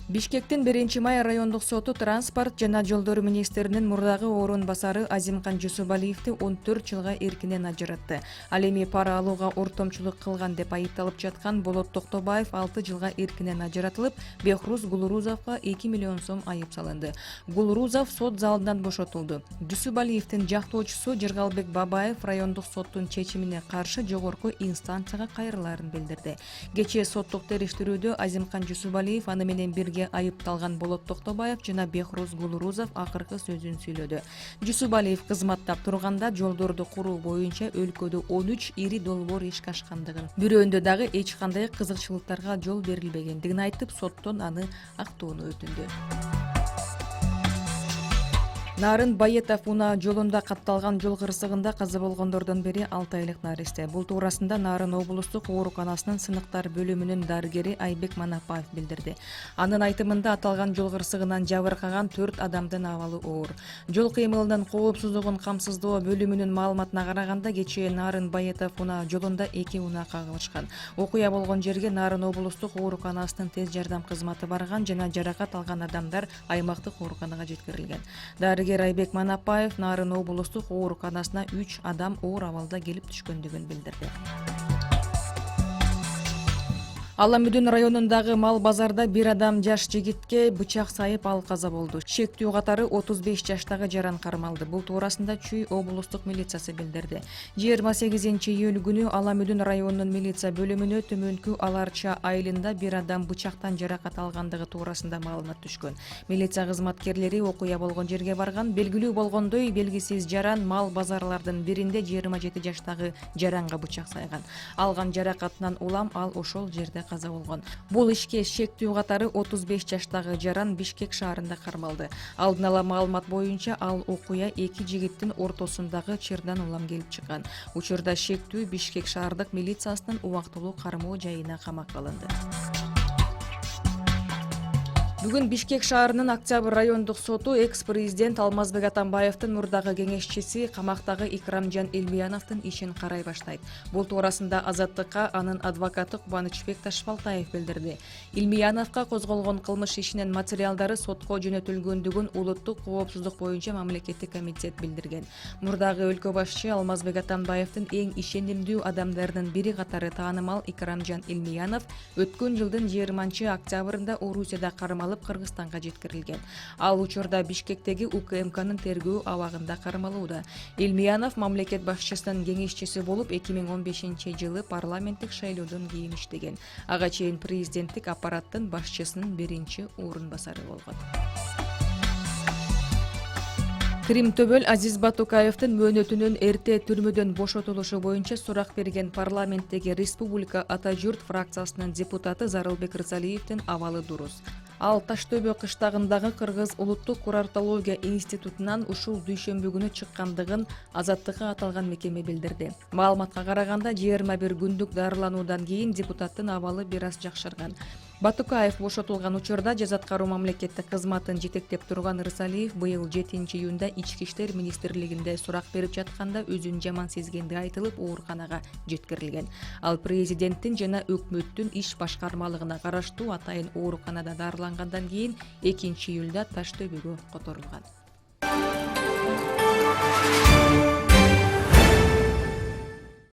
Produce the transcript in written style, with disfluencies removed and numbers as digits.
Бишкектин 1-май райондук соту транспорт жана жолдор министринин мурдагы орун басары Азимкан Жусубалиевди 14 жылга эркинен ажыратты. Ал эми пара алууга ортомчулук кылган деп айыпталып жаткан Болот Токтобаев 6 жылга эркинен ажыратылып, Бехруз Гулурузовго 2 миллион сом айып салынды. Гулурузов сот залынан бошотулду. Жусубалиевдин жактоочусу Жыргалбек Бабаев райондук соттун чечимине каршы жогорку инстанцияга кайрылаарын билдирди. Кечээ соттук териштирүүдө Азимкан Жусубалиев аны менен бирге айыпталган Болот Токтобаев жана Бехруз Гулурузов акыркы сөзүн сүйлөдү. Жусубалиев кызматтап турганда жолдорду куруу боюнча өлкөдө 13 ири долбоор ишке ашкандыгын, бирөөндө дагы эч кандай кызыкчылыктарга жол берилбегендигин айтып, соттон аны актоону өтүндү. Нарын Байетов унаа жолунда катталган жол кырсыгында каза болгондордун бири 6 айлык наристе. Бул туурасында Нарын облустук ооруканасынын сыныктар бөлүмүнүн дарыгери Айбек Манапаев билдирди. Анын айтымында аталган жол кырсыгынан жабыркаган 4 адамдын абалы оор. Жол кыймылынын коопсуздугун камсыздоо бөлүмүнүн маалыматына караганда кечээ Нарын Байетов унаа жолунда 2 унаа кагылышкан. Окуя болгон жерге Нарын облустук ооруканасынын тез жардам кызматы барган жана жаракат алган адамдар аймактык ооруканага жеткирилген. Айбек Манапаев Нарын облустук ооруканасына 3 адам оор абалда келип түшкөндүгүн билдирди. Аламүдүн районундагы мал базарда бир адам жаш жигитке бычак сайып ал каза болду. Шектүү катары 35 жаштагы жаран кармалды. Бул туурасында Чүй облустук милициясы билдирди. 28 июль күнү Аламүдүн районунун милиция бөлүмүнө Төмөнкү Аларча айылында бир адам бычактан жаракат алгандыгы туурасында маалымат түшкөн. Милиция кызматкерлери окуя болгон жерге барган. Белгилүү болгондой, белгисиз жаран мал базарлардын биринде 27 жаштагы жаранга бычак сайган. Алган жаракатынан улам ал ошол жерде каза болгон. Бул ишке шектүү катары 35 жаштагы жаран Бишкек шаарында кармалды. Алдын ала маалымат боюнча ал окуя 2 жигиттин ортосундагы чырдан улам келип чыккан. Учурда шектүү Бишкек шаардык милициясынын убактылуу кармоо жайына камакка алынды. Бүгүн Бишкек шаарынын Октябрь райондук соту экс-президент Алмазбек Атамбаевдин мурдагы кеңешчиси камактагы Икрамжан Элмияновдун ишин карай баштайт. Бул туурасында Азаттыкка анын адвокаты Кубанычбек Ташбалтаев билдирди. Элмияновго козголгон кылмыш ишинин материалдары сотко жөнөтүлгөндүгүн улуттук коопсуздук боюнча мамлекеттик комитет билдирген. Мурдагы өлкө башчы Алмазбек Атамбаевдин эң ишенимдүү адамдарынын бири катары таанымал Икрамжан Элмиянов өткөн жылдын 20 октябрында Орусияда кармалып Кыргызстанга жеткирилген. Ал учурда Бишкектеги УКМКнын тергөө абагында кармалууда. Элмиянов мамлекет башчысынын кеңешчиси болуп 2015 жылы парламенттик шайлоодон кийин иштеген. Ага чейин президенттик аппараттын башчысынын биринчи орун басары болгон. Крим төбөл Азиз Батукаевдин мөөнөтүнүн эрте түрмөдөн бошотулушу боюнча сурак берген парламенттеги Республика Ата журт фракциясынын депутаты Зарылбек Рзалиевдин абалы дурус. Ал Таштөбө кыштагындагы Кыргыз улуттук курортология институтунан ушул дүйшөмбү күнү чыккандыгын Азаттыкка аталган мекеме билдирди. Маалыматка караганда 21 күндүк дарылануудан кийин депутаттын абалы бир аз жакшырган. Батукаев бошотулган учурда жаза аткаруу мамлекеттик кызматын жетектеп турган Рысалиев быйыл 7 июнда Ички иштер министрлигинде сурак берип жатканда өзүн жаман сезгендиги айтылып ооруканага жеткирилген. Ал президенттин жана өкмөттүн иш башкармалыгына караштуу атайын ооруканада дарылангандан кийин 2 июлда Таштөбөгө которулган.